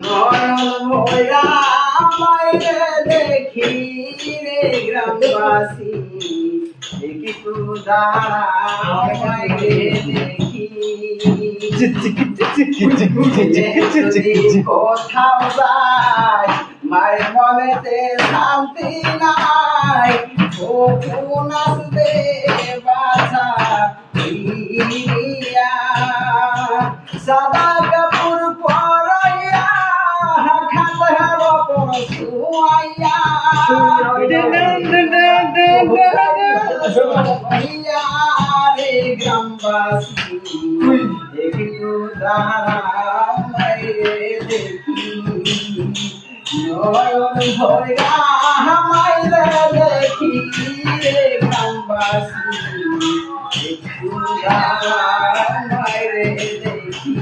নয়ন ভরা মাইরে দেখি রে গ্রামবাসী একটু দাঁড়াও মাইরে দেখি কোথাও যাই মায়ের মনেতে শান্তি নাই ও কোন আসবে বাছা সাদা কাপড় পরাইয়া খাতার ওপর শুয়াইয়া রে গ্রামবাসী একটু দাঁড়াও মাইরে দেখি নয়ন ভরা মাইরে দেখি রে গ্রামবাসী একটু দাঁড়াও মাইরে দেখি।